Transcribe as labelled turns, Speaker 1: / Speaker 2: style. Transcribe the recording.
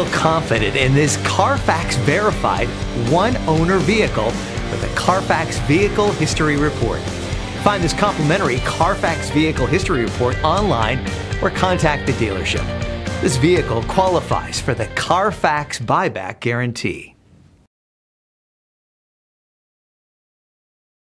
Speaker 1: Feel confident in this Carfax verified one-owner vehicle with a Carfax Vehicle History Report. Find this complimentary Carfax Vehicle History Report online or contact the dealership. This vehicle qualifies for the Carfax Buyback Guarantee.